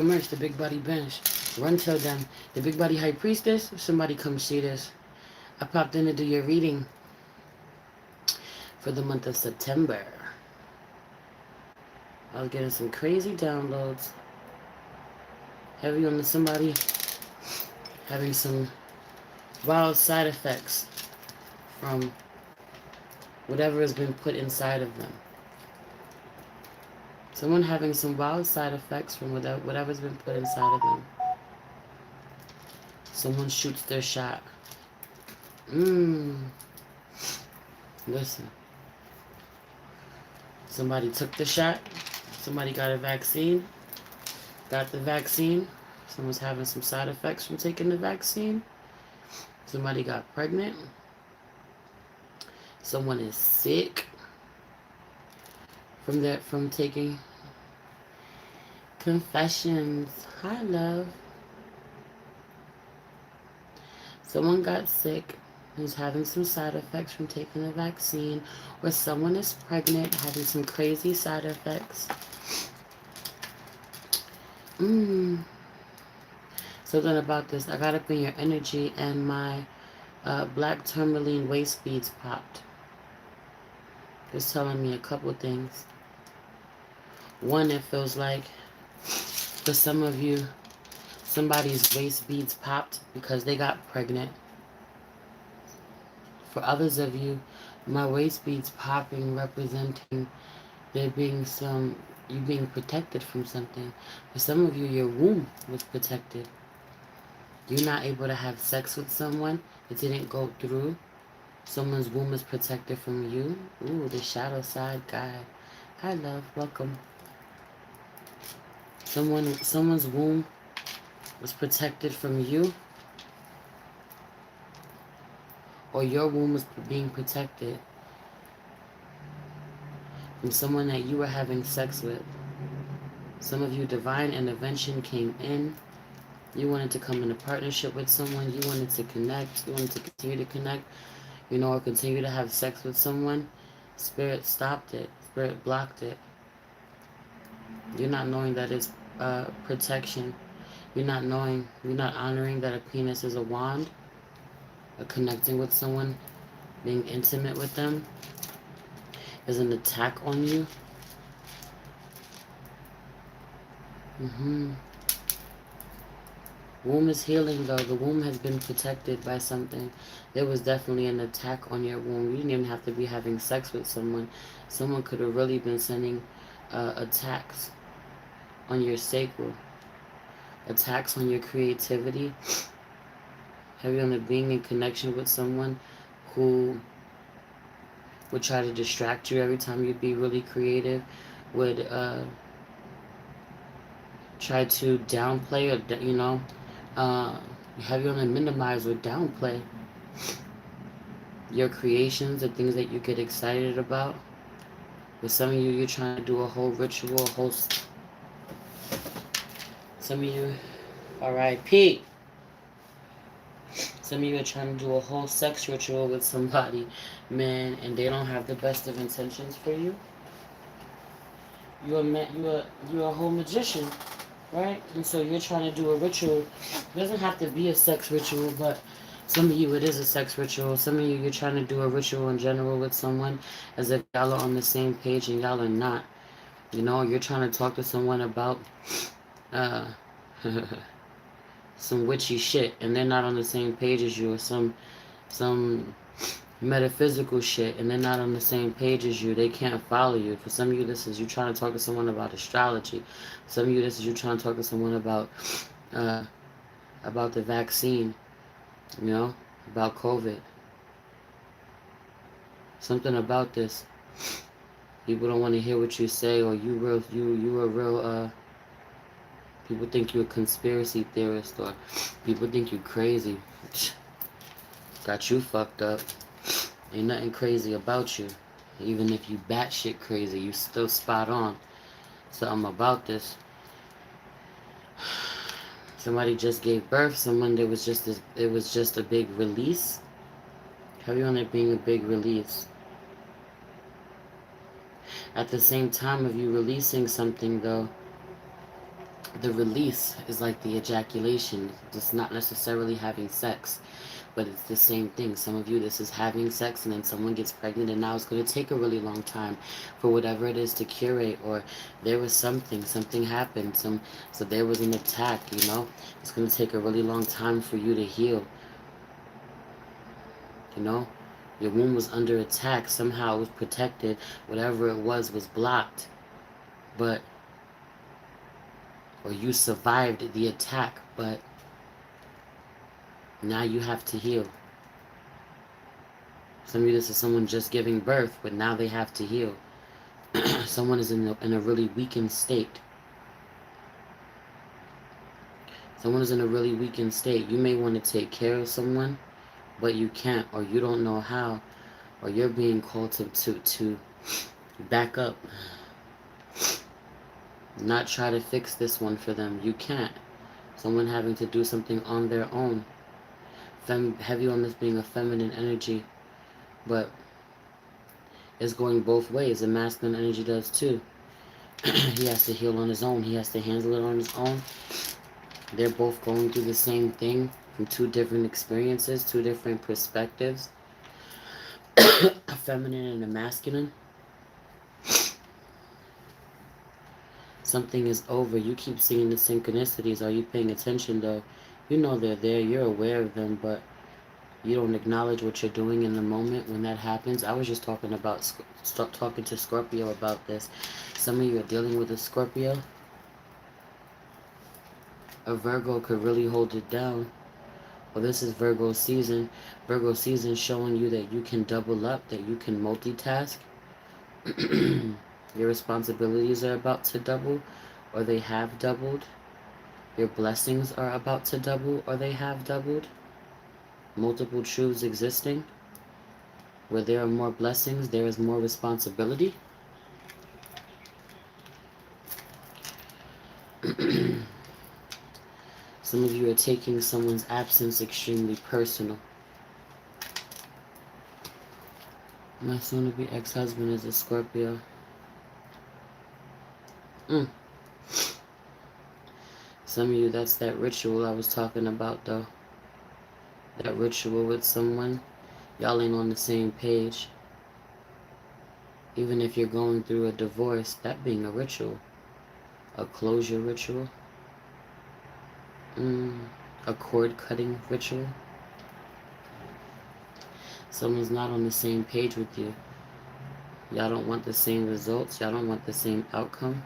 merch, the big body bench. Run tell them, the big body high priestess, somebody come see this. I popped in to do your reading for the month of September. I was getting some crazy downloads. Heavy on somebody having some wild side effects from whatever has been put inside of them. Someone having some wild side effects from whatever's been put inside of them. Someone shoots their shot. Listen. Somebody took the shot. Somebody got a vaccine. Got the vaccine. Someone's having some side effects from taking the vaccine. Somebody got pregnant. Someone is sick from taking confessions. Hi, love. Someone got sick, who's having some side effects from taking the vaccine, or someone is pregnant, having some crazy side effects. Something about this. I got up in your energy, and my black tourmaline waist beads popped. It's telling me a couple things. One, it feels like for some of you, somebody's waist beads popped because they got pregnant. For others of you, my waist beads popping representing there being you being protected from something. For some of you, your womb was protected. You're not able to have sex with someone. It didn't go through. Someone's womb is protected from you. Ooh, the shadow side guy. Hi, love. Welcome. Someone's womb was protected from you, or your womb was being protected from someone that you were having sex with. Some of you, divine intervention came in. You wanted to come in a partnership with someone. You wanted to connect. You wanted to continue to connect, or continue to have sex with someone. Spirit stopped it. Spirit blocked it. You're not knowing that it's protection. You're not honoring that a penis is a wand. Connecting with someone, being intimate with them is an attack on you. Womb is healing, though. The womb has been protected by something. There was definitely an attack on your womb. You didn't even have to be having sex with someone. Someone could have really been sending attacks on your sacral, attacks on your creativity. Heavy on the being in connection with someone who would try to distract you every time you'd be really creative, would try to downplay or, heavy on the minimize or downplay your creations, the things that you get excited about. With some of you, you're trying to do a whole ritual, some of you, R.I.P. Some of you are trying to do a whole sex ritual with somebody, man, and they don't have the best of intentions for you. You're a whole magician, right? And so you're trying to do a ritual. It doesn't have to be a sex ritual, but some of you, it is a sex ritual. Some of you, you're trying to do a ritual in general with someone as if y'all are on the same page and y'all are not. You're trying to talk to someone about some witchy shit, and they're not on the same page as you, or some metaphysical shit, and they're not on the same page as you. They can't follow you. For some of you, this is you trying to talk to someone about astrology. For some of you, this is you trying to talk to someone about the vaccine, about COVID. Something about this. People don't want to hear what you say, or you a real people think you're a conspiracy theorist, or people think you crazy. Got you fucked up. Ain't nothing crazy about you. Even if you batshit crazy, you still spot on. Something about this. Somebody just gave birth. It was just a big release. Heavy on it being a big release. At the same time of you releasing something, though, The release is like the ejaculation. It's not necessarily having sex, but it's the same thing. Some of you, this is having sex and then someone gets pregnant, and now it's going to take a really long time for whatever it is to curate, or there was something happened, so there was an attack, you know. It's going to take a really long time for you to heal, you know. Your womb was under attack. Somehow it was protected. Whatever it was blocked, but, or you survived the attack, but now you have to heal. Some of you, this is someone just giving birth, but now they have to heal. Someone is in a really weakened state. Someone is in a really weakened state. You may want to take care of someone, but you can't, or you don't know how, or you're being called to back up. Not try to fix this one for them. You can't. Someone having to do something on their own. Heavy on this being a feminine energy, but it's going both ways. The masculine energy does too. He has to heal on his own. He has to handle it on his own. They're both going through the same thing from two different experiences, two different perspectives. A feminine and a masculine. Something is over. You keep seeing the synchronicities. Are you paying attention though? You know they're there. You're aware of them, but you don't acknowledge what you're doing in the moment when that happens. I was just talking to Scorpio about this. Some of you are dealing with a Scorpio. A Virgo could really hold it down. Well, this is Virgo season. Virgo season showing you that you can double up, that you can multitask. Your responsibilities are about to double, or they have doubled. Your blessings are about to double, or they have doubled. Multiple truths existing. Where there are more blessings, there is more responsibility. Some of you are taking someone's absence extremely personal. My soon-to-be ex-husband is a Scorpio. Some of you, that's that ritual I was talking about, though. That ritual with someone. Y'all ain't on the same page. Even if you're going through a divorce, that being a ritual. A closure ritual. A cord-cutting ritual. Someone's not on the same page with you. Y'all don't want the same results. Y'all don't want the same outcome.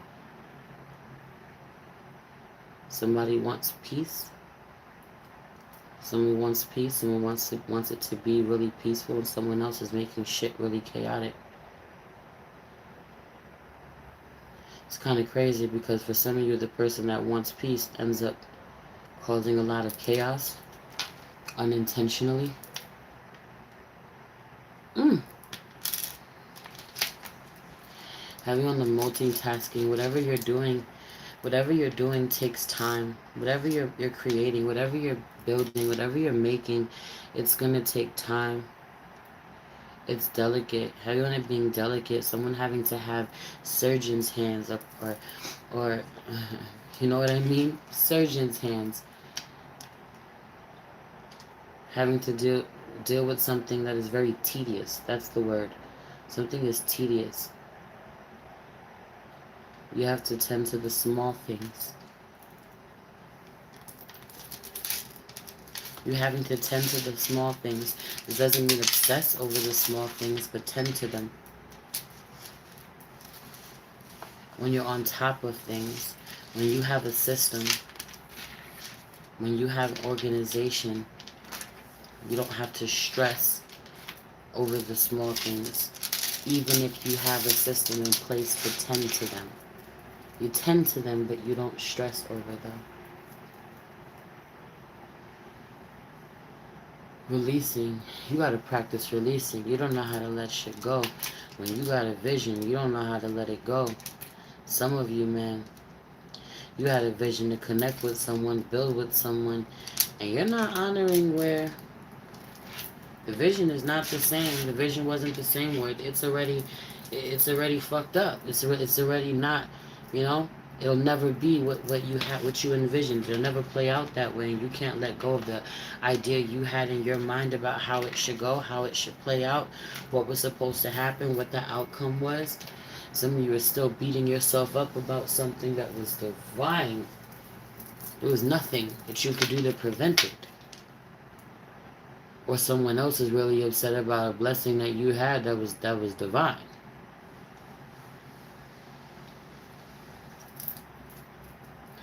Somebody wants peace. Someone wants peace. Someone wants it to be really peaceful, and someone else is making shit really chaotic. It's kind of crazy because for some of you, the person that wants peace ends up causing a lot of chaos unintentionally. Having on the multitasking, whatever you're doing takes time. Whatever you're creating, whatever you're building, whatever you're making, it's gonna take time. It's delicate. Heavy on it being delicate. Someone having to have surgeon's hands up, or you know what I mean? Surgeon's hands. Having to deal with something that is very tedious. That's the word. Something is tedious. You have to tend to the small things. You're having to tend to the small things. It doesn't mean obsess over the small things, but tend to them. When you're on top of things, when you have a system, when you have organization, you don't have to stress over the small things. Even if you have a system in place to tend to them. You tend to them, but you don't stress over them. Releasing. You got to practice releasing. You don't know how to let shit go. When you got a vision, you don't know how to let it go. Some of you, man, you had a vision to connect with someone, build with someone, and you're not honoring where the vision is not the same. The vision wasn't the same word. It's already fucked up. It's already not, you know? It'll never be what you had, what you envisioned. It'll never play out that way, and you can't let go of the idea you had in your mind about how it should go, how it should play out, what was supposed to happen, what the outcome was. Some of you are still beating yourself up about something that was divine. There was nothing that you could do to prevent it. Or someone else is really upset about a blessing that you had that was divine.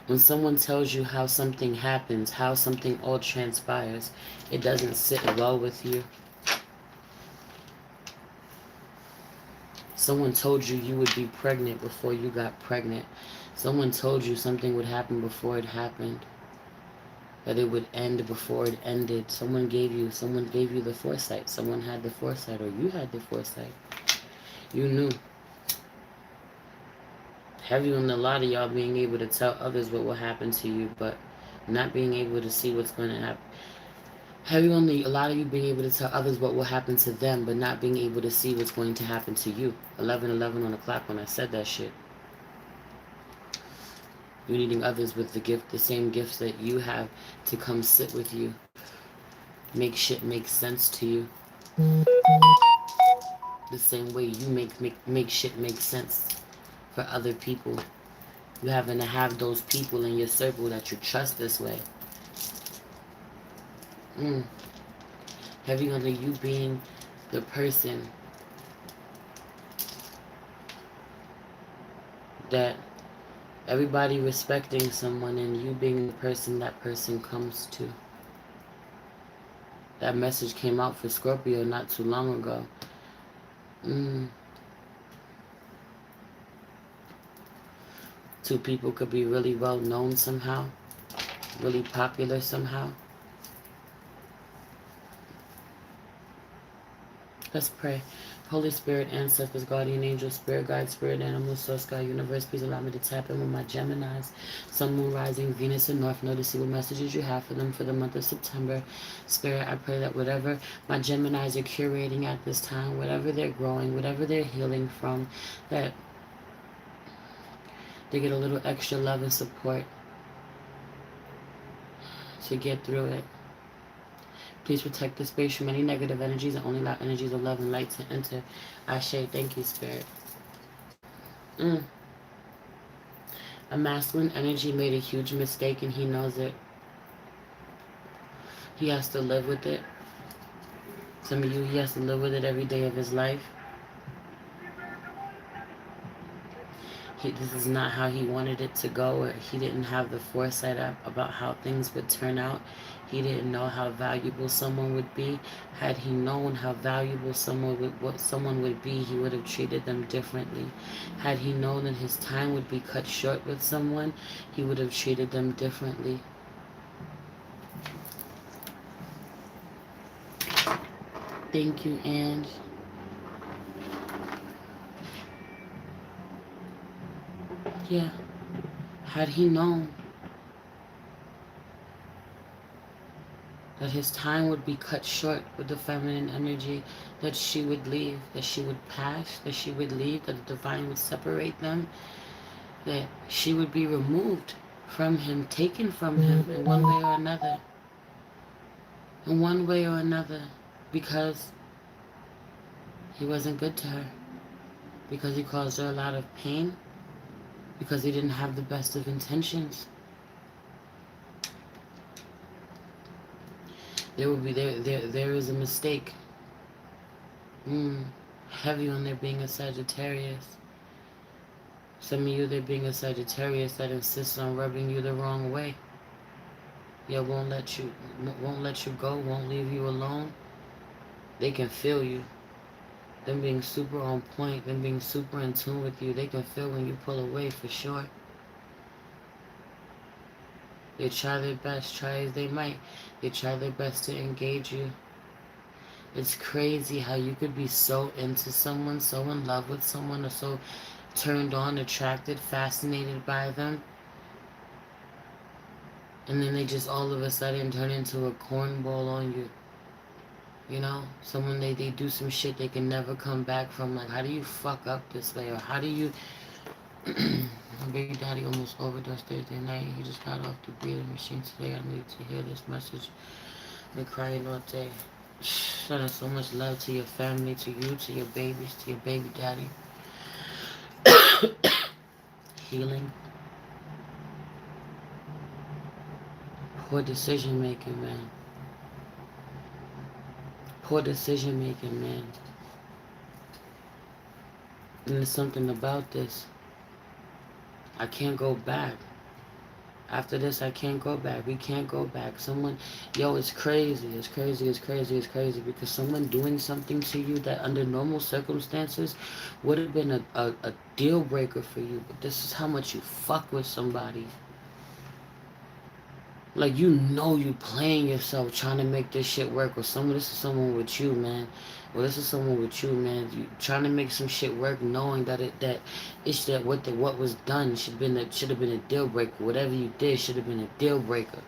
When someone tells you how something happens, how something all transpires, it doesn't sit well with you. Someone told you you would be pregnant before you got pregnant. Someone told you something would happen before it happened. That it would end before it ended. Someone gave you the foresight. Someone had the foresight, or you had the foresight. You knew. Heavy on a lot of y'all being able to tell others what will happen to you, but not being able to see what's going to happen. Heavy on a lot of you being able to tell others what will happen to them, but not being able to see what's going to happen to you. 11:11 on the clock when I said that shit. You needing others with the same gifts that you have to come sit with you. Make shit make sense to you. The same way you make shit make sense for other people. You having to have those people in your circle that you trust this way. Heavy on you being the person that everybody respecting someone and you being the person that person comes to. That message came out for Scorpio not too long ago. Two people could be really well known somehow, really popular somehow. Let's pray. Holy Spirit, ancestors, guardian angel, spirit guide, spirit animal, source God, universe, please allow me to tap in with my Geminis, sun, moon, rising, Venus, and North Node to see what messages you have for them for the month of September. Spirit, I pray that whatever my Geminis are curating at this time, whatever they're growing, whatever they're healing from, that they get a little extra love and support to get through it. Please protect the space from any negative energies and only allow energies of love and light to enter. Ashe, thank you, Spirit. A masculine energy made a huge mistake and he knows it. He has to live with it. Some of you, he has to live with it every day of his life. This is not how he wanted it to go, or he didn't have the foresight about how things would turn out. He didn't know how valuable someone would be. Had he known how valuable someone would be, he would have treated them differently. Had he known that his time would be cut short with someone, he would have treated them differently. Thank you, Ange. Yeah. Had he known that his time would be cut short with the feminine energy, that she would leave, that she would pass, that she would leave, that the divine would separate them, that she would be removed from him, taken from him in one way or another. In one way or another, because he wasn't good to her, because he caused her a lot of pain, because he didn't have the best of intentions. There is a mistake. Heavy on there being a Sagittarius. Some of you, there being a Sagittarius that insists on rubbing you the wrong way. Yeah, won't let you go, won't leave you alone. They can feel you. Them being super on point, them being super in tune with you, they can feel when you pull away for sure. They try their best, try as they might. They try their best to engage you. It's crazy how you could be so into someone, so in love with someone, or so turned on, attracted, fascinated by them, and then they just all of a sudden turn into a cornball on you. You know, someone they do some shit they can never come back from. Like, how do you fuck up this way? Or how do you My baby daddy almost overdosed Thursday night. He just got off the breathing machine today. I need to hear this message. Been crying all day. Sending so much love to your family, to you, to your babies, to your baby daddy. Healing. Poor decision making, man. Poor decision making, man. And there's something about this. I can't go back. After this, I can't go back. We can't go back. Someone, yo, it's crazy. It's crazy. It's crazy. It's crazy. Because someone doing something to you that under normal circumstances would have been a deal breaker for you. But this is how much you fuck with somebody. Like, you playing yourself trying to make this shit work. Or this is someone with you, man. Well, this is someone with you, man. You trying to make some shit work, knowing that what was done should have been a deal breaker. Whatever you did should have been a deal breaker.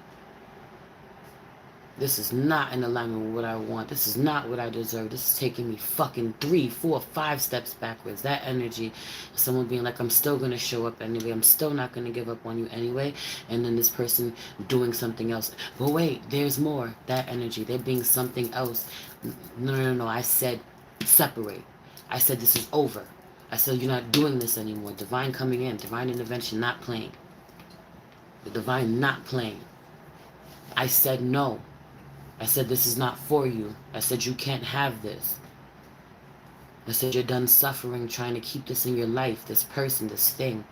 This is not in alignment with what I want. This is not what I deserve. This is taking me fucking 3, 4, 5 steps backwards. That energy, someone being like, I'm still going to show up anyway. I'm still not going to give up on you anyway. And then this person doing something else. But wait, there's more. That energy, there being something else. No. I said separate. I said this is over. I said you're not doing this anymore. Divine coming in. Divine intervention not playing. The divine not playing. I said no. I said, this is not for you. I said, you can't have this. I said, you're done suffering trying to keep this in your life, this person, this thing.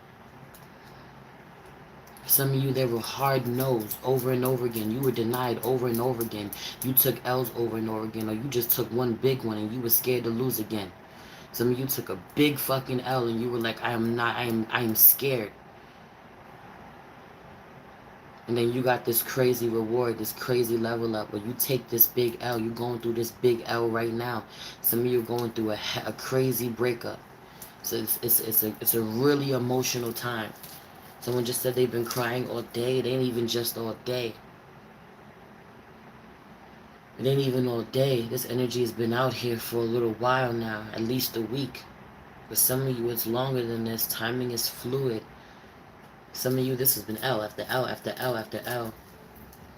For some of you, they were hard no's over and over again. You were denied over and over again. You took L's over and over again, or you just took one big one and you were scared to lose again. Some of you took a big fucking L and you were like, I am scared. And then you got this crazy reward, this crazy level up where you take this big L. You're going through this big L right now. Some of you are going through a crazy breakup. So it's a really emotional time. Someone just said they've been crying all day. It ain't even just all day. It ain't even all day. This energy has been out here for a little while now, at least a week. For some of you, it's longer than this. Timing is fluid. Some of you, this has been L after L after L after L.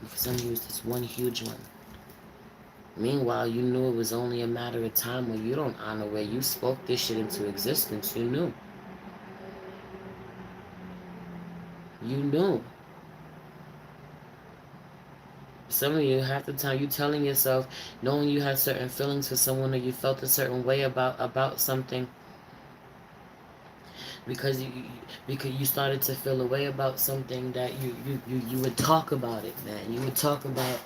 And for some of you, it's this one huge one. Meanwhile, you knew it was only a matter of time when you don't honor where you spoke this shit into existence. You knew. You knew. Some of you, half the time, you telling yourself, knowing you had certain feelings for someone or you felt a certain way about something, because you started to feel a way about something that you would talk about it, man. You would talk about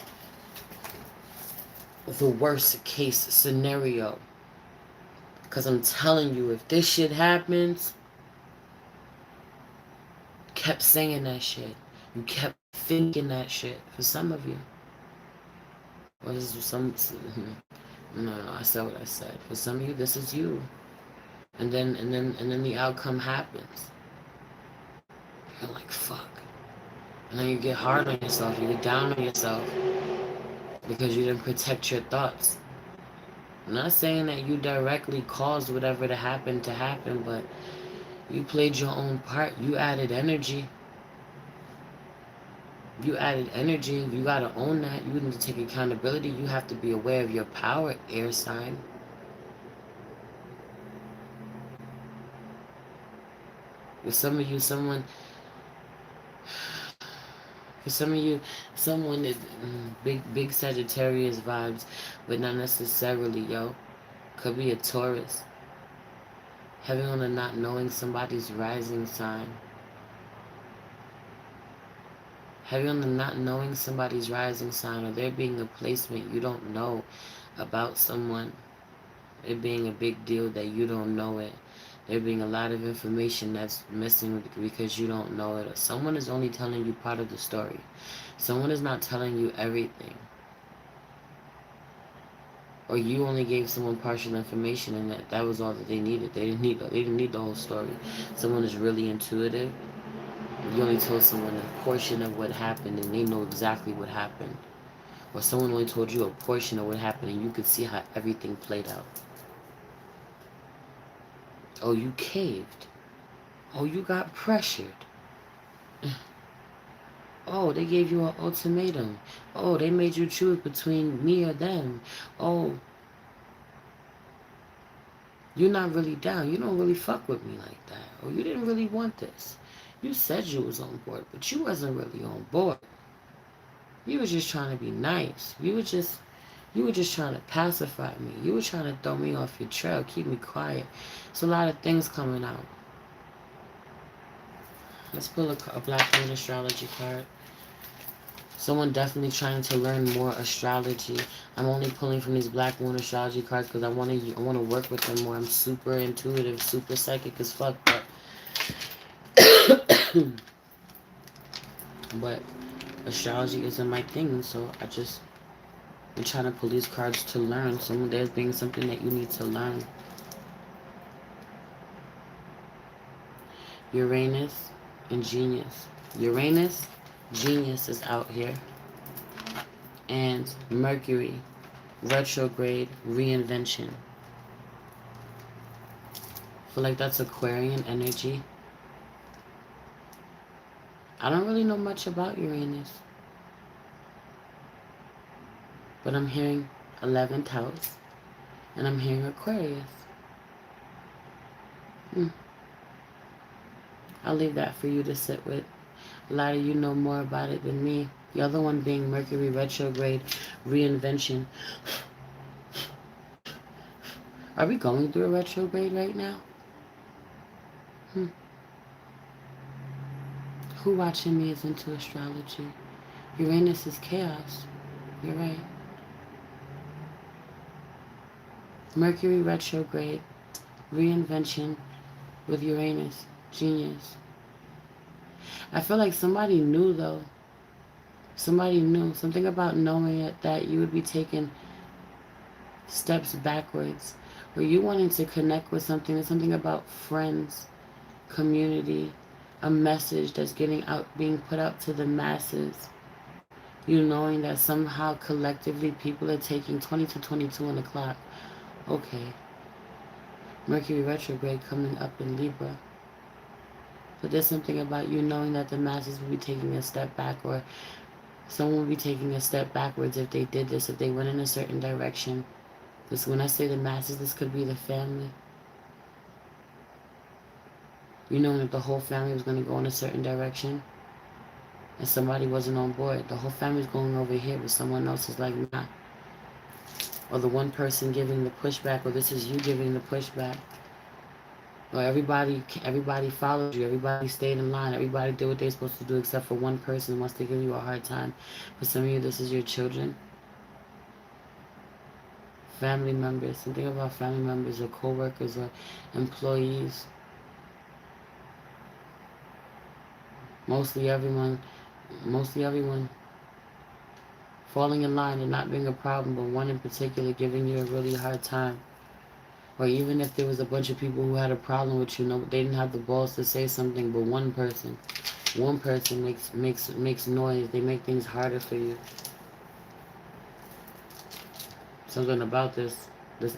the worst case scenario. Because I'm telling you, if this shit happens, kept saying that shit. You kept thinking that shit. For some of you. Or this is no, I said what I said. For some of you, this is you. And then the outcome happens. You're like, fuck. And then you get hard on yourself. You get down on yourself. Because you didn't protect your thoughts. I'm not saying that you directly caused whatever to happen, but you played your own part. You added energy. You added energy. You gotta own that. You need to take accountability. You have to be aware of your power, air sign. For some of you, someone is big Sagittarius vibes, but not necessarily, yo. Could be a Taurus. Having on the not knowing somebody's rising sign. Having on the not knowing somebody's rising sign, or there being a placement you don't know about someone. It being a big deal that you don't know it. There being a lot of information that's missing because you don't know it. Or someone is only telling you part of the story. Someone is not telling you everything. Or you only gave someone partial information and that was all that they needed. They didn't need the whole story. Someone is really intuitive. You only told someone a portion of what happened and they know exactly what happened. Or someone only told you a portion of what happened and you could see how everything played out. Oh, you caved. Oh, you got pressured. Oh, they gave you an ultimatum. Oh, they made you choose between me or them. Oh, you're not really down. You don't really fuck with me like that. Or you didn't really want this. You said you was on board, but you wasn't really on board. You was just trying to be nice. You were just trying to pacify me. You were trying to throw me off your trail, keep me quiet. It's a lot of things coming out. Let's pull a Black Moon astrology card. Someone definitely trying to learn more astrology. I'm only pulling from these Black Moon astrology cards because I want to work with them more. I'm super intuitive, super psychic as fuck, but astrology isn't my thing. So I'm trying to pull these cards to learn. There's being something that you need to learn. Uranus and Genius. Uranus, Genius is out here, and Mercury, retrograde, reinvention. I feel like that's Aquarian energy. I don't really know much about Uranus, but I'm hearing 11th house, and I'm hearing Aquarius. I'll leave that for you to sit with. A lot of you know more about it than me. The other one being Mercury retrograde, reinvention. Are we going through a retrograde right now? Who watching me is into astrology? Uranus is chaos. You're right. Mercury retrograde, reinvention with Uranus, Genius. I feel like somebody knew though. Somebody knew. Something about knowing it, that you would be taking steps backwards. Or you wanting to connect with something. There's something about friends, community, a message that's getting out, being put out to the masses. You knowing that somehow collectively people are taking 20 to 22 on the clock. Okay. Mercury retrograde coming up in Libra. But there's something about you knowing that the masses will be taking a step back, or someone will be taking a step backwards if they did this, if they went in a certain direction. This, when I say the masses, this could be the family. You knowing that the whole family was going to go in a certain direction, and somebody wasn't on board. The whole family's going over here, but someone else is like, nah. Or the one person giving the pushback, or this is you giving the pushback. Or everybody followed you. Everybody stayed in line. Everybody did what they're supposed to do, except for one person wants to give you a hard time. For some of you, this is your children, family members. Something about family members, or co-workers, or employees. Mostly everyone falling in line and not being a problem, but one in particular giving you a really hard time. Or even if there was a bunch of people who had a problem with you, no, they didn't have the balls to say something, but one person makes noise. They make things harder for you. Something about this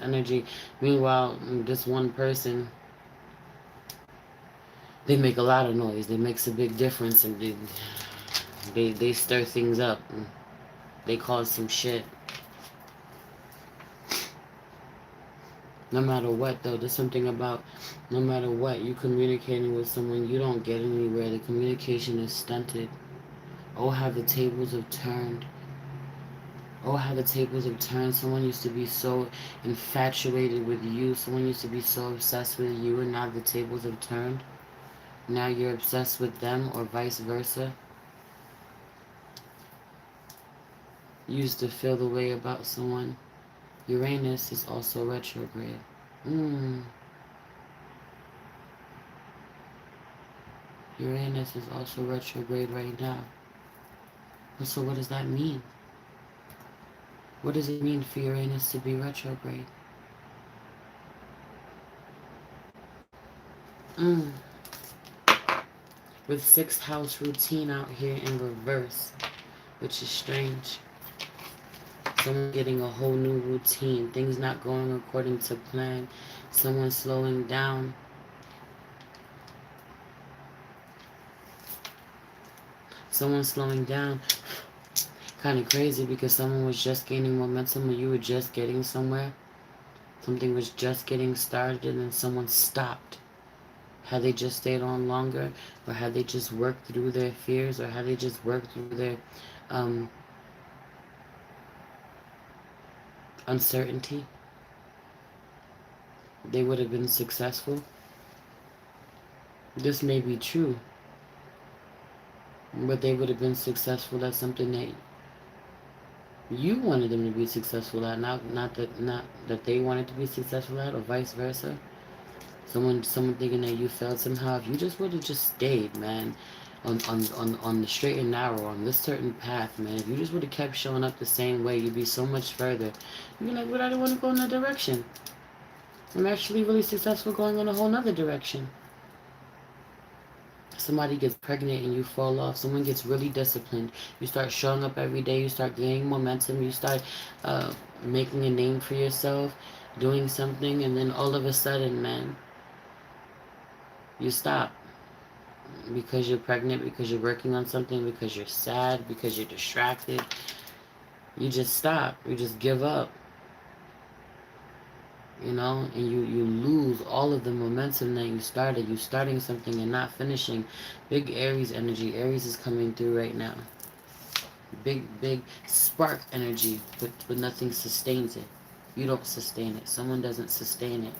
energy. Meanwhile, this one person, they make a lot of noise. It makes a big difference, and they stir things up. They cause some shit. No matter what, though, there's something about no matter what, you communicating with someone, you don't get anywhere. The communication is stunted. Oh, how the tables have turned. Oh, how the tables have turned. Someone used to be so infatuated with you. Someone used to be so obsessed with you, and now the tables have turned. Now you're obsessed with them, or vice versa. You used to feel the way about someone. Uranus is also retrograde. Uranus is also retrograde right now. So what does that mean? What does it mean for Uranus to be retrograde? With 6th house routine out here in reverse, which is strange. Someone getting a whole new routine. Things not going according to plan. Someone slowing down. Someone slowing down. Kind of crazy because someone was just gaining momentum and you were just getting somewhere. Something was just getting started and then someone stopped. Had they just stayed on longer, or had they just worked through their fears, or had they just worked through their uncertainty, they would have been successful. This may be true, but they would have been successful at something that you wanted them to be successful at, not that they wanted to be successful at, or vice versa. Someone thinking that you failed somehow. If you just would have just stayed, man, on the straight and narrow, on this certain path, man. If you just would have kept showing up the same way, you'd be so much further. You'd be like, but I don't want to go in that direction. I'm actually really successful going in a whole nother direction. Somebody gets pregnant and you fall off. Someone gets really disciplined. You start showing up every day. You start gaining momentum. You start making a name for yourself, doing something, and then all of a sudden, man, you stop. Because you're pregnant, because you're working on something, because you're sad, because you're distracted. You just stop. You just give up. You know, and you lose all of the momentum that you started. You starting something and not finishing. Big Aries energy. Aries is coming through right now. Big spark energy, but nothing sustains it. You don't sustain it. Someone doesn't sustain it.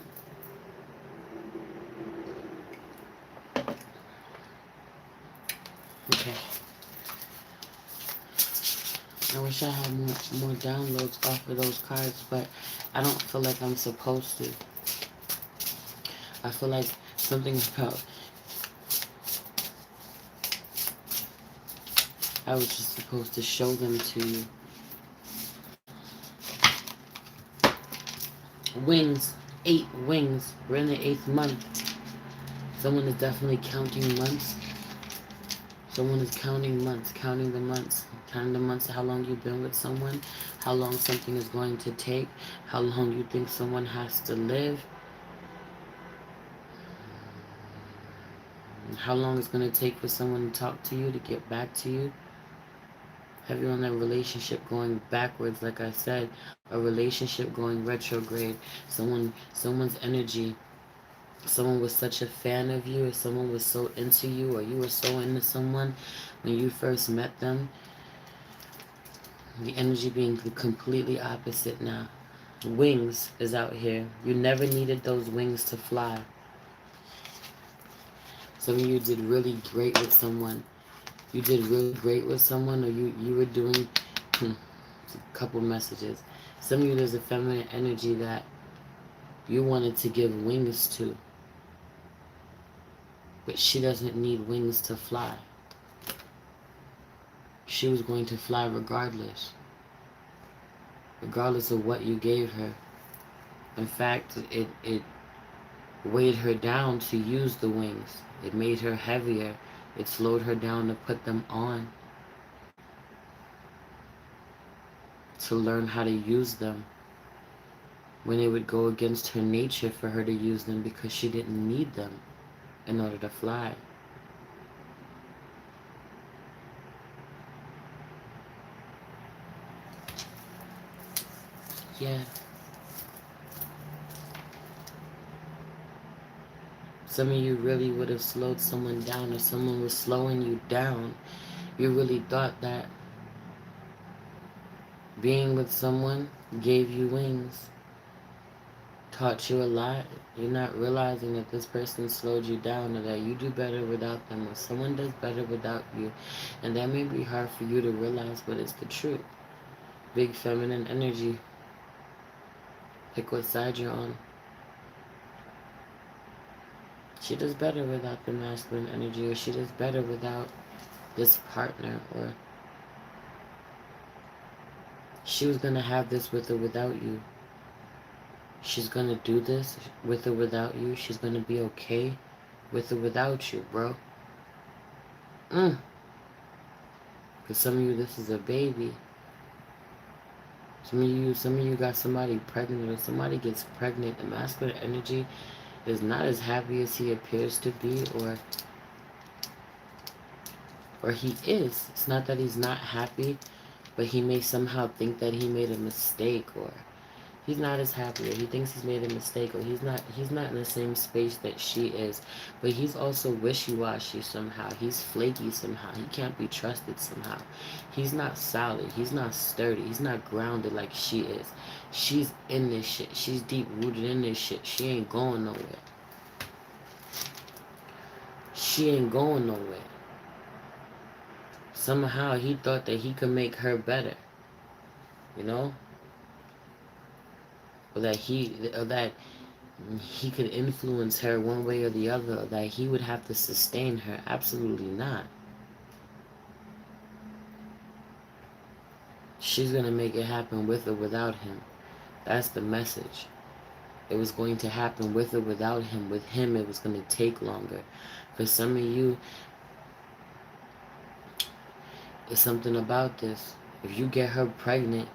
Okay. I wish I had more downloads off of those cards, but I don't feel like I'm supposed to. I feel like something about... I was just supposed to show them to you. Wings. 8 wings. We're in the 8th month. Someone is definitely counting months. Someone is counting months. Counting the months. Counting the months, how long you've been with someone, how long something is going to take, how long you think someone has to live, how long it's going to take for someone to talk to you, to get back to you. Have you on that relationship going backwards, like I said, a relationship going retrograde, someone's energy, someone was such a fan of you, or someone was so into you, or you were so into someone when you first met them. The energy being completely opposite now. Wings is out here. You never needed those wings to fly. Some of you did really great with someone. You did really great with someone, or you were doing a couple messages. Some of you, there's a feminine energy that you wanted to give wings to. But she doesn't need wings to fly. She was going to fly regardless. Regardless of what you gave her. In fact, it weighed her down to use the wings. It made her heavier. It slowed her down to put them on. To learn how to use them. When it would go against her nature for her to use them because she didn't need them in order to fly. Yeah. Some of you really would have slowed someone down, or someone was slowing you down. You really thought that being with someone gave you wings, taught you a lot. You're not realizing that this person slowed you down, or that you do better without them, or someone does better without you. And that may be hard for you to realize, but it's the truth. Big feminine energy. Pick what side you're on. She does better without the masculine energy, or she does better without this partner, or she was going to have this with or without you. She's going to do this with or without you. She's going to be okay with or without you, bro. Because some of you, this is a baby. Some of you got somebody pregnant, or somebody gets pregnant. The masculine energy is not as happy as he appears to be, or Or he is. It's not that he's not happy, but he may somehow think that he made a mistake, or he's not as happy, or he thinks he's made a mistake, or he's not in the same space that she is. But he's also wishy-washy somehow. He's flaky somehow. He can't be trusted somehow. He's not solid. He's not sturdy. He's not grounded like she is. She's in this shit. She's deep-rooted in this shit. She ain't going nowhere. She ain't going nowhere. Somehow he thought that he could make her better. You know? Or that he could influence her one way or the other, that he would have to sustain her. Absolutely not. She's going to make it happen with or without him. That's the message. It was going to happen with or without him. With him, it was going to take longer. For some of you, it's something about this. If you get her pregnant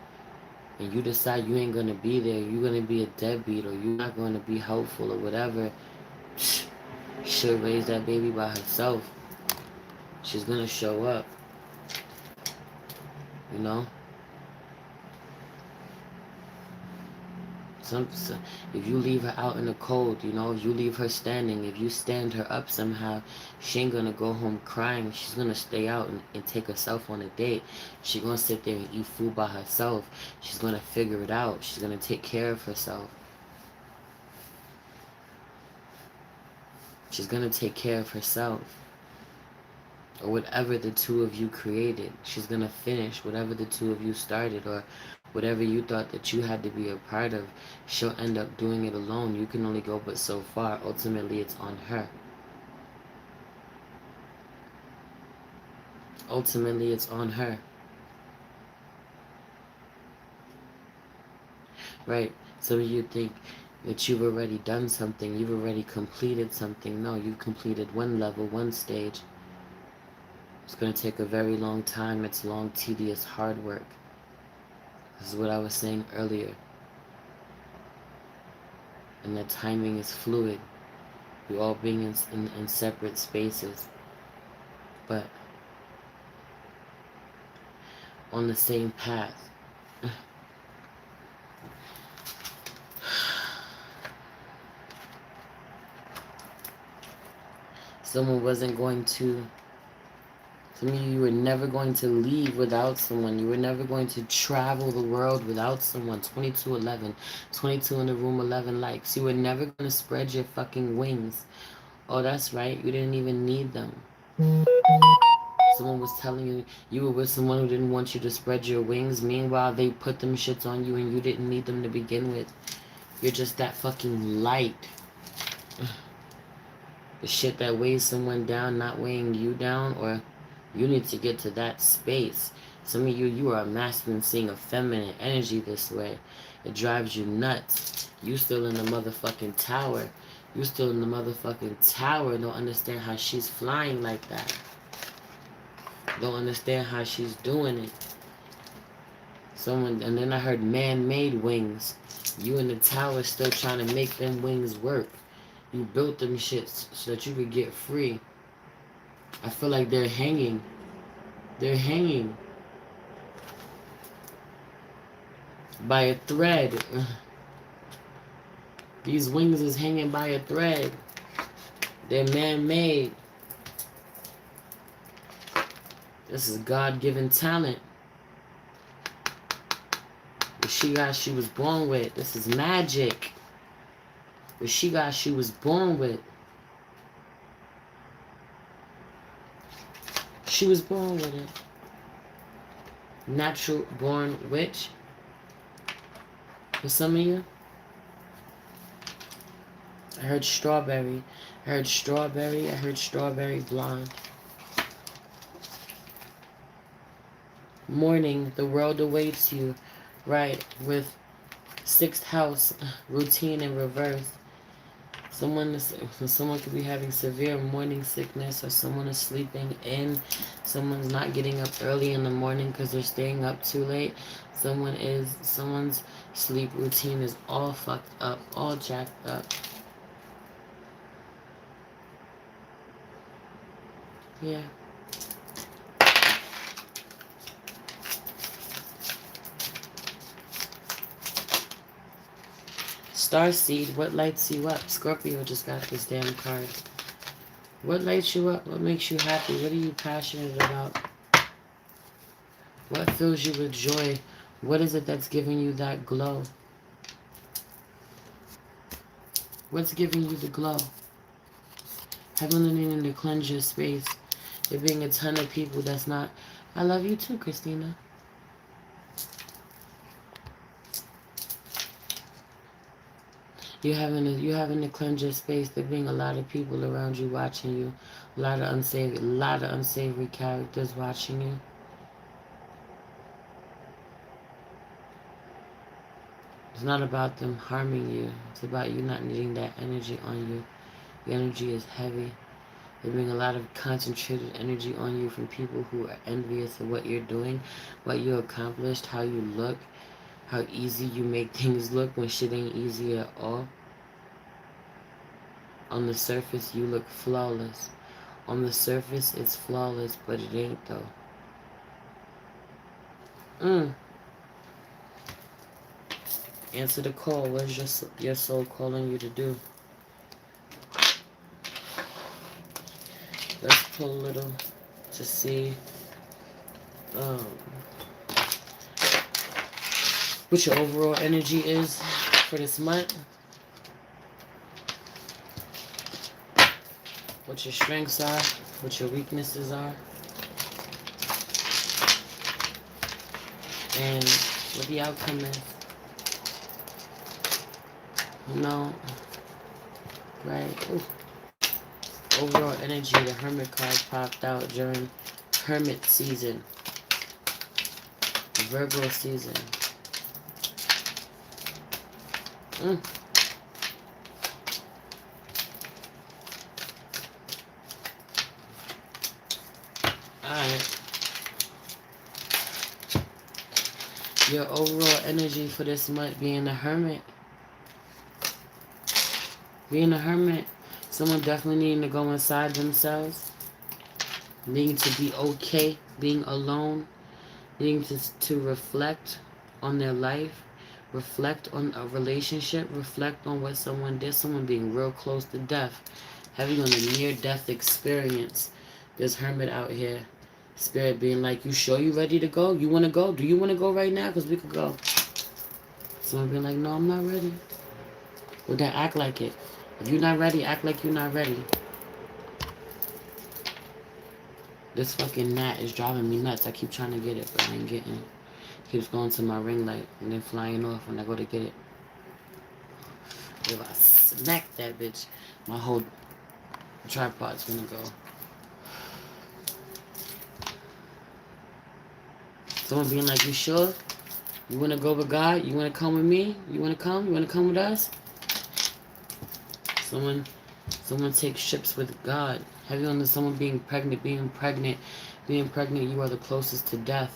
and you decide you ain't going to be there, you're going to be a deadbeat, or you're not going to be helpful or whatever, she'll raise that baby by herself. She's going to show up. You know? If you leave her out in the cold, you know, if you leave her standing, if you stand her up somehow, she ain't gonna go home crying. She's gonna stay out and take herself on a date. She's gonna sit there and eat food by herself. She's gonna figure it out. She's gonna take care of herself. She's gonna take care of herself. Or whatever the two of you created. She's gonna finish whatever the two of you started, or whatever you thought that you had to be a part of. She'll end up doing it alone. You can only go but so far. Ultimately, it's on her. Ultimately, it's on her. Right? Some of you think that you've already done something. You've already completed something. No, you've completed one level, one stage. It's going to take a very long time. It's long, tedious, hard work. This is what I was saying earlier. And that timing is fluid. We're all being in separate spaces. But on the same path. Someone wasn't going to... Some of you were never going to leave without someone. You were never going to travel the world without someone. 2211. 22 in the room, 11 likes. You were never going to spread your fucking wings. Oh, that's right. You didn't even need them. Someone was telling you you were with someone who didn't want you to spread your wings. Meanwhile, they put them shits on you and you didn't need them to begin with. You're just that fucking light. The shit that weighs someone down, not weighing you down, or... You need to get to that space. Some of you are a masculine seeing a feminine energy this way. It drives you nuts. You still in the motherfucking tower. You still in the motherfucking tower. Don't understand how she's flying like that. Don't understand how she's doing it. And then I heard man-made wings. You in the tower still trying to make them wings work. You built them shits so that you could get free. I feel like they're hanging. They're hanging by a thread. These wings is hanging by a thread. They're man-made. This is God-given talent. What she got, she was born with. This is magic. What she got, she was born with. She was born with it. Natural born witch. For some of you. I heard strawberry. I heard strawberry. I heard strawberry blonde. Morning, the world awaits you. Right, with 6th house, routine in reverse. Someone could be having severe morning sickness, or someone is sleeping in. Someone's not getting up early in the morning because they're staying up too late. Someone's sleep routine is all fucked up, all jacked up. Yeah. Starseed, what lights you up? Scorpio just got this damn card. What lights you up? What makes you happy? What are you passionate about? What fills you with joy? What is it that's giving you that glow? What's giving you the glow? Heavenly needing to cleanse your space. There being a ton of people that's not. I love you too, Christina. You're having to cleanse your space. There being a lot of people around you watching you. A lot of unsavory characters watching you. It's not about them harming you. It's about you not needing that energy on you. Your energy is heavy. There being a lot of concentrated energy on you from people who are envious of what you're doing, what you accomplished, how you look, how easy you make things look when shit ain't easy at all. On the surface, you look flawless. On the surface, it's flawless, but it ain't though. Answer the call. What is your soul calling you to do? Let's pull a little to see what your overall energy is for this month. What your strengths are. What your weaknesses are. And what the outcome is. No. Right. Ooh. Overall energy, the Hermit card popped out during Hermit season. Virgo season. Alright. Your overall energy for this month being a Hermit. Being a Hermit. Someone definitely needing to go inside themselves. Needing to be okay being alone. Needing to reflect on their life. Reflect on a relationship. Reflect on what someone did. Someone being real close to death. Having on a near-death experience. There's Hermit out here. Spirit being like, you sure you ready to go? You want to go? Do you want to go right now? Because we could go. Someone being like, no, I'm not ready. Well, then act like it. If you're not ready, act like you're not ready. This fucking gnat is driving me nuts. I keep trying to get it, but I ain't getting it. Keeps going to my ring light and then flying off when I go to get it. If I smack that bitch, my whole tripod's gonna go. Someone being like, you sure? You wanna go with God? You wanna come with me? You wanna come? You wanna come with us? Someone takes ships with God. Heavy on someone being pregnant, being pregnant, you are the closest to death.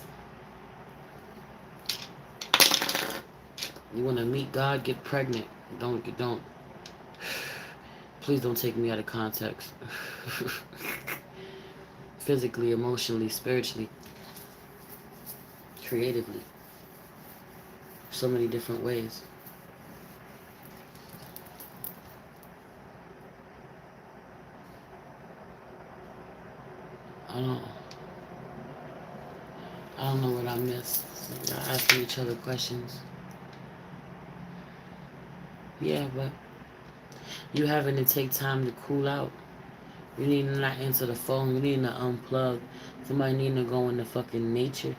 You want to meet God, get pregnant. Don't. Please don't take me out of context. Physically, emotionally, spiritually, creatively. So many different ways. I don't know what I missed. So y'all asking each other questions. Yeah, but you having to take time to cool out. You need to not answer the phone. You need to unplug. Somebody need to go into fucking nature.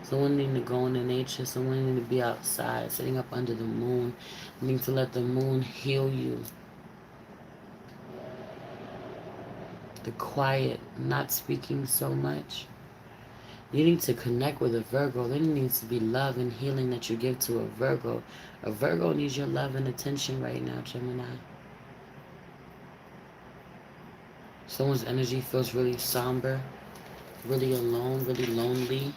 Someone need to go into nature. Someone need to be outside, sitting up under the moon. You need to let the moon heal you. The quiet, not speaking so much. You need to connect with a Virgo. There needs to be love and healing that you give to a Virgo. A Virgo needs your love and attention right now, Gemini. Someone's energy feels really somber, really alone, really lonely,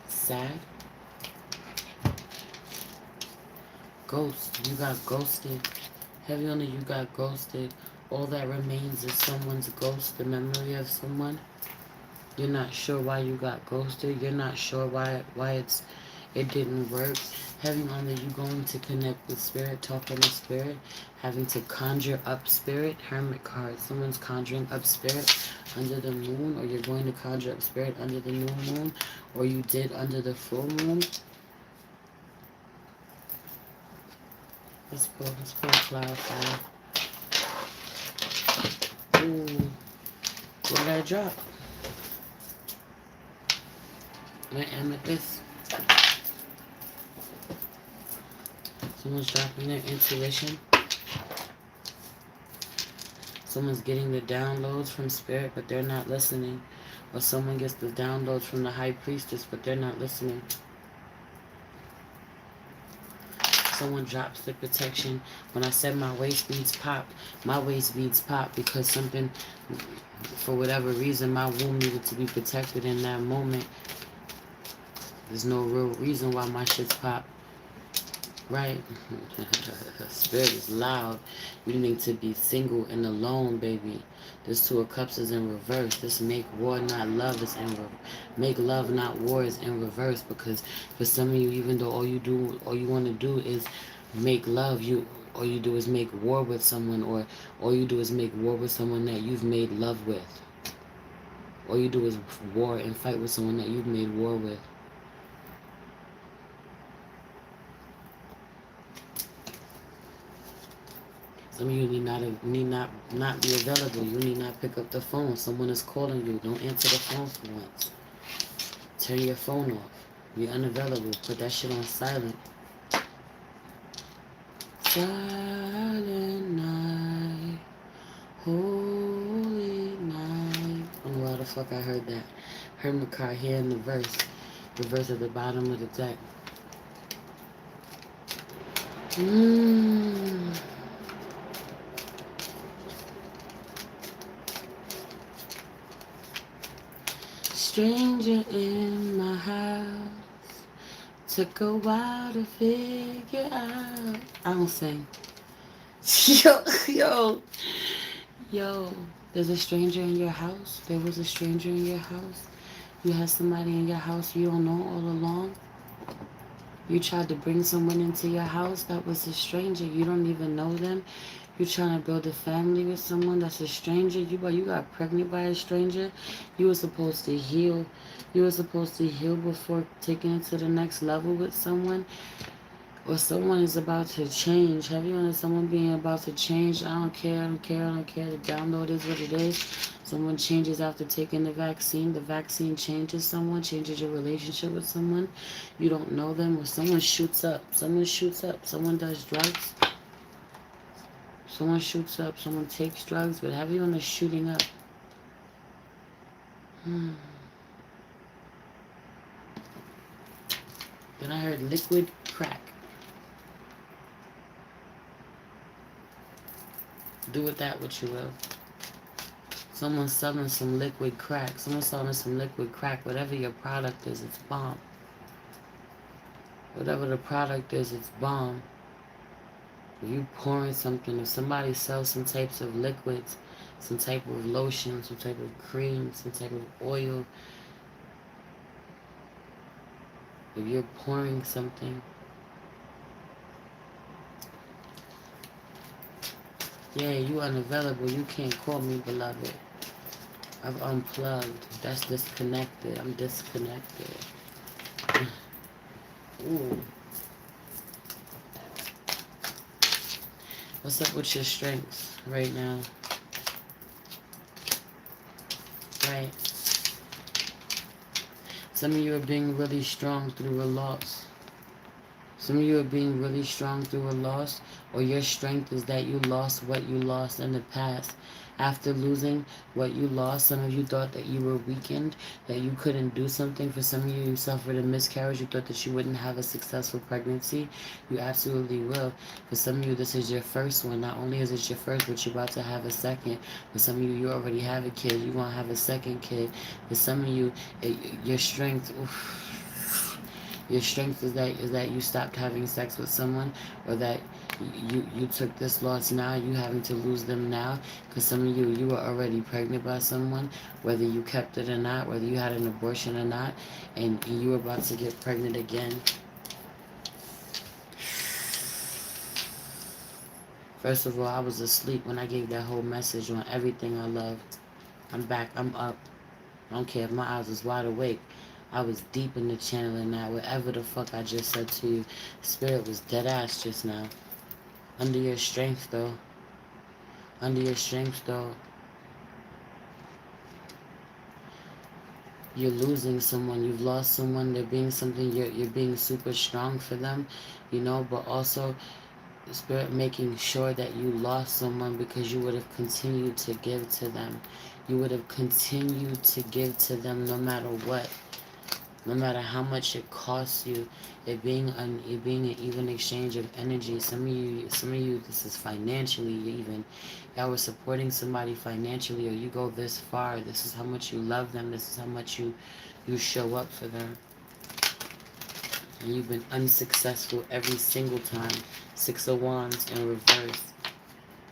sad. Ghost, you got ghosted. Heavy on it, you got ghosted. All that remains is someone's ghost, the memory of someone. You're not sure why you got ghosted. You're not sure why It didn't work. Heavy on that you going to connect with spirit, talking to spirit, having to conjure up spirit. Hermit card. Someone's conjuring up spirit under the moon, or you're going to conjure up spirit under the new moon, or you did under the full moon. Let's pull a cloud fire. Ooh. What did I drop? My amethyst. Someone's dropping their intuition. Someone's getting the downloads from spirit, but they're not listening. Or someone gets the downloads from the high priestess, but they're not listening. Someone drops the protection. When I said my waist beads pop, my waist beads pop because something, for whatever reason, my womb needed to be protected in that moment. There's no real reason why my shit's pop. Right? Spirit is loud. You need to be single and alone, baby. This Two of Cups is in reverse. This make war, not love is in reverse. Make love, not war is in reverse. Because for some of you, even though all you want to do is make love, all you do is make war with someone, or all you do is make war with someone that you've made love with. All you do is war and fight with someone that you've made war with. Some of you need not be available. You need not pick up the phone. Someone is calling you. Don't answer the phone for once. Turn your phone off. Be unavailable. Put that shit on silent. Silent night, holy night. I don't know why the fuck I heard that. Hermit card here in the verse. The verse at the bottom of the deck. Stranger in my house, took a while to figure out. I don't sing. Yo, there's a stranger in your house. There was a stranger in your house. You had somebody in your house you don't know all along. You tried to bring someone into your house that was a stranger. You don't even know them. You're trying to build a family with someone that's a stranger. You got pregnant by a stranger. You were supposed to heal. You were supposed to heal before taking it to the next level with someone. Or someone is about to change. Have you heard of someone being about to change? I don't care. The download is what it is. Someone changes after taking the vaccine. The vaccine changes someone, changes your relationship with someone. You don't know them. Or someone shoots up. Someone does drugs. Someone shoots up. Someone takes drugs. But have you on the shooting up? Then I heard liquid crack. Do with that what you will. Someone's selling some liquid crack. Someone's selling some liquid crack. Whatever your product is, it's bomb. Whatever the product is, it's bomb. If you pouring something, if somebody sells some types of liquids, some type of lotion, some type of cream, some type of oil, if you're pouring something, yeah, you unavailable. You can't call me, beloved. I've unplugged. That's disconnected. I'm disconnected. Ooh. What's up with your strengths right now? Right. Some of you are being really strong through a loss. Some of you are being really strong through a loss, or your strength is that you lost what you lost in the past. After losing what you lost, some of you thought that you were weakened, that you couldn't do something. For some of you, you suffered a miscarriage. You thought that you wouldn't have a successful pregnancy. You absolutely will. For some of you, this is your first one. Not only is it your first, but you're about to have a second. For some of you, you already have a kid. You're going to have a second kid. For some of you, your strength... Oof, your strength is that you stopped having sex with someone, or that You took this loss now. You having to lose them now. Because some of you were already pregnant by someone, whether you kept it or not, whether you had an abortion or not, and you were about to get pregnant again. First of all, I was asleep when I gave that whole message on everything I love. I'm back. I'm up. I don't care if my eyes was wide awake. I was deep in the channeling that. Whatever the fuck I just said to you, Spirit was dead ass just now. Under your strength, though. Under your strength, though. You're losing someone. You've lost someone. They're being something. You're being super strong for them, you know. But also, Spirit making sure that you lost someone because you would have continued to give to them. You would have continued to give to them no matter what. No matter how much it costs you, it being an even exchange of energy. Some of you, this is financially even. Y'all were supporting somebody financially, or you go this far. This is how much you love them. This is how much you show up for them. And you've been unsuccessful every single time. 6 of Wands in reverse.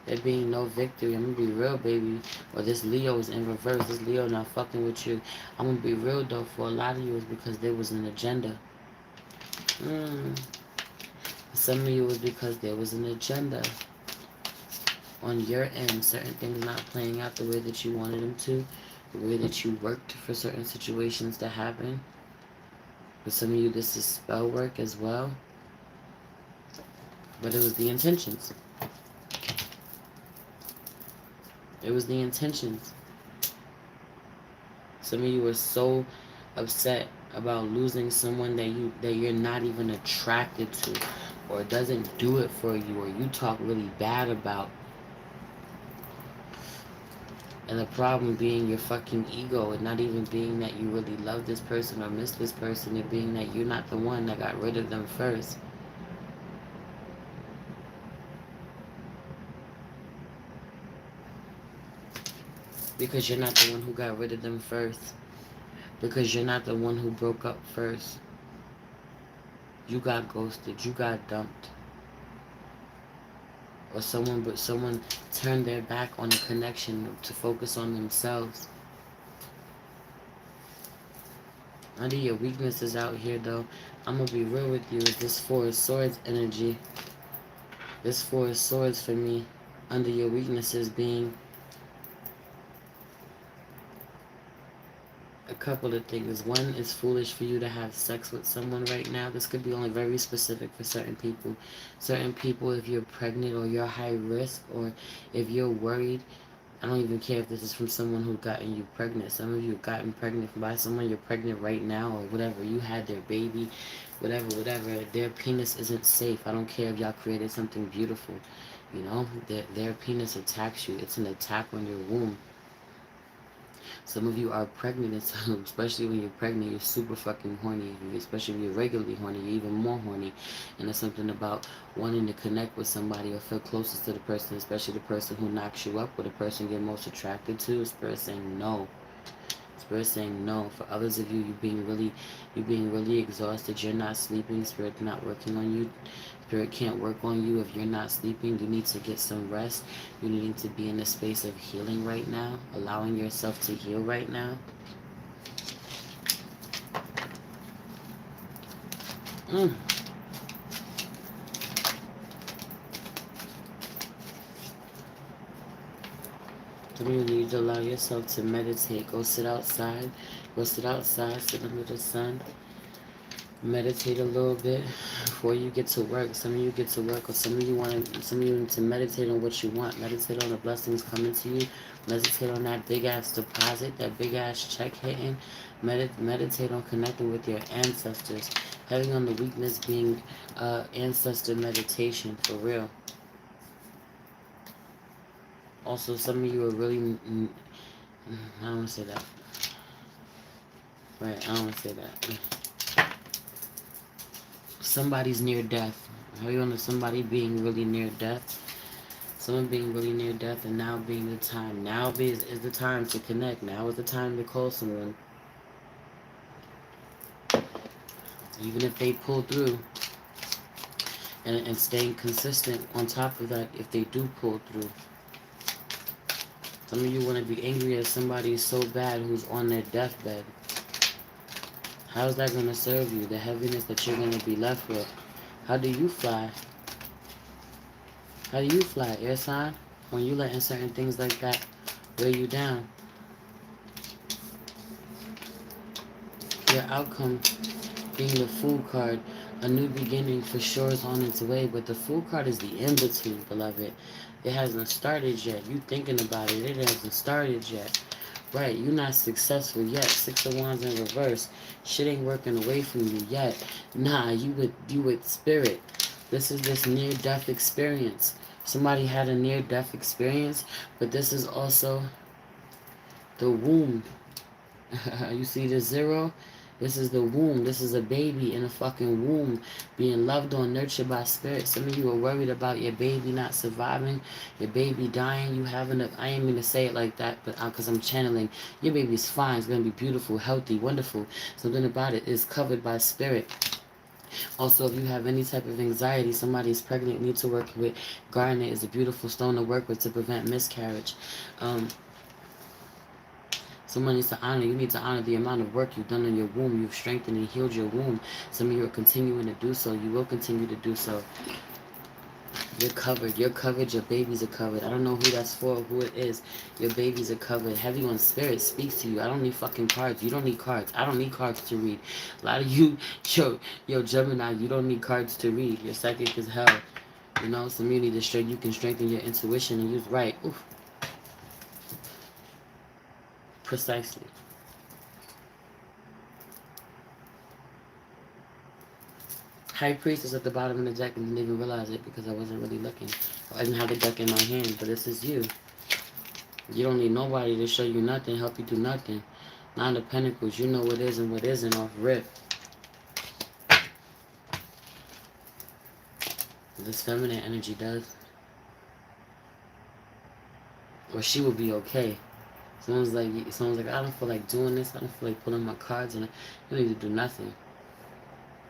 There being no victory. I'm gonna be real, baby. Or this Leo is in reverse. This Leo not fucking with you. I'm gonna be real though. For a lot of you, it's because there was an agenda. Some of you was because there was an agenda on your end. Certain things not playing out the way that you wanted them to, the way that you worked for certain situations to happen. For some of you, this is spell work as well. But it was the intentions. It was the intentions. Some of you were so upset about losing someone that you're not even attracted to, or doesn't do it for you, or you talk really bad about. And the problem being your fucking ego, and not even being that you really love this person or miss this person, it being that you're not the one that got rid of them first. Because you're not the one who got rid of them first. Because you're not the one who broke up first. You got ghosted. You got dumped. Or someone turned their back on a connection to focus on themselves. Under your weaknesses out here, though, I'm going to be real with you. Is this Four of Swords energy. This Four of Swords for me. Under your weaknesses being a couple of things. One, it's foolish for you to have sex with someone right now. This could be only very specific for certain people. Certain people, if you're pregnant or you're high risk, or if you're worried, I don't even care if this is from someone who's gotten you pregnant. Some of you have gotten pregnant by someone. You're pregnant right now, or whatever. You had their baby, whatever. Their penis isn't safe. I don't care if y'all created something beautiful. You know, their penis attacks you. It's an attack on your womb. Some of you are pregnant, especially when you're pregnant, you're super fucking horny. Especially if you're regularly horny, you're even more horny. And there's something about wanting to connect with somebody or feel closest to the person, especially the person who knocks you up, or the person you're most attracted to. Spirit saying no. Spirit saying no. For others of you, you're being really exhausted. You're not sleeping. Spirit's not working on you. Spirit can't work on you if you're not sleeping. You need to get some rest. You need to be in a space of healing right now, allowing yourself to heal right now. You need to allow yourself to meditate. Go sit outside. Go sit outside. Sit under the sun. Meditate a little bit before you get to work. Some of you get to work, or some of you need to meditate on what you want. Meditate on the blessings coming to you. Meditate on that big ass deposit, that big ass check hitting. Meditate on connecting with your ancestors. Having on the weakness being ancestor meditation, for real. Also, some of you are really, I don't want to say that. Right, I don't want to say that. Somebody's near death. How you on somebody being really near death? Someone being really near death, and now being the time. Now is the time to connect. Now is the time to call someone. Even if they pull through. and staying consistent on top of that if they do pull through. Some of you want to be angry at somebody so bad who's on their deathbed. How's that going to serve you? The heaviness that you're going to be left with. How do you fly? How do you fly, air sign? When you letting certain things like that weigh you down. Your outcome being the Fool card. A new beginning for sure is on its way, but the Fool card is the in-between, beloved. It hasn't started yet. You thinking about it. It hasn't started yet. Right, you're not successful yet. Six of Wands in reverse. Shit ain't working away from you yet. Nah, you with spirit. This is this near-death experience. Somebody had a near-death experience, but this is also the womb. You see the 0? This is the womb. This is a baby in a fucking womb being loved on, nurtured by spirit. Some of you are worried about your baby not surviving, your baby dying. You having a, I ain't mean to say it like that, but because I'm channeling, your baby's fine. It's going to be beautiful, healthy, wonderful. Something about it is covered by spirit. Also, if you have any type of anxiety, somebody's pregnant, need to work with. Garnet is a beautiful stone to work with to prevent miscarriage. Someone needs to honor. You need to honor the amount of work you've done on your womb. You've strengthened and healed your womb. Some of you are continuing to do so. You will continue to do so. You're covered. You're covered. Your babies are covered. I don't know who that's for, who it is. Your babies are covered. Heavy on spirit speaks to you. I don't need fucking cards. You don't need cards. I don't need cards to read. A lot of you, yo, Gemini, you don't need cards to read. You're psychic as hell. You know, some of you need to strengthen. You can strengthen your intuition and use right. Oof. Precisely. High Priest is at the bottom of the deck and didn't even realize it because I wasn't really looking. I didn't have the deck in my hand, but this is you. You don't need nobody to show you nothing, help you do nothing. Nine of Pentacles, you know what is and what isn't off rip. This feminine energy does. Or she will be okay. Someone's like, I don't feel like doing this. I don't feel like pulling my cards, and you don't need to do nothing.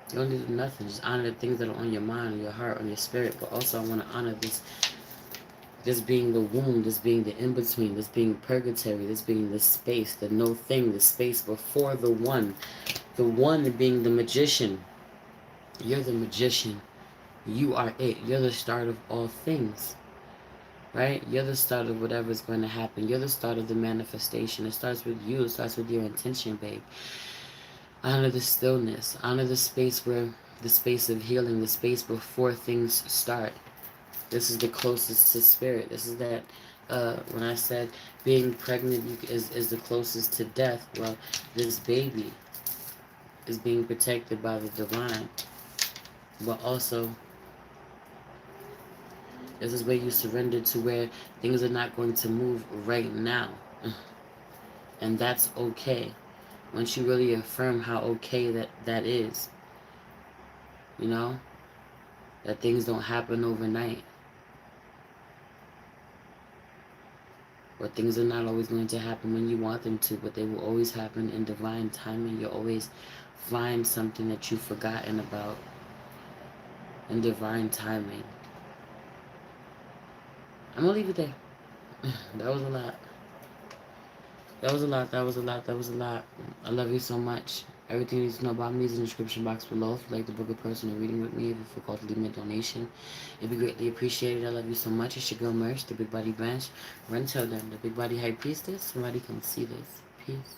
You don't need to do nothing. Just honor the things that are on your mind, on your heart, on your spirit. But also I want to honor this being the womb, this being the in-between, this being purgatory, this being the space, the no thing, the space before the one. The one being the magician. You're the magician. You are it. You're the start of all things. Right? You're the start of whatever's going to happen. You're the start of the manifestation. It starts with you. It starts with your intention, babe. Honor the stillness. Honor the space where, the space of healing, the space before things start. This is the closest to spirit. This is that, when I said being pregnant is the closest to death. Well, this baby is being protected by the divine. But also, this is where you surrender to where things are not going to move right now. And that's okay. Once you really affirm how okay that is, you know, that things don't happen overnight. Or things are not always going to happen when you want them to, but they will always happen in divine timing. You'll always find something that you've forgotten about in divine timing. I'm going to leave it there. That was a lot. That was a lot. That was a lot. That was a lot. I love you so much. Everything you need to know about me is in the description box below. If you'd like to book a personal reading with me, if you feel called to leave me a donation, it'd be greatly appreciated. I love you so much. It's your girl Merch, the Big Body Bench. Run tell them, the Big Body High Priestess. Somebody come see this. Peace.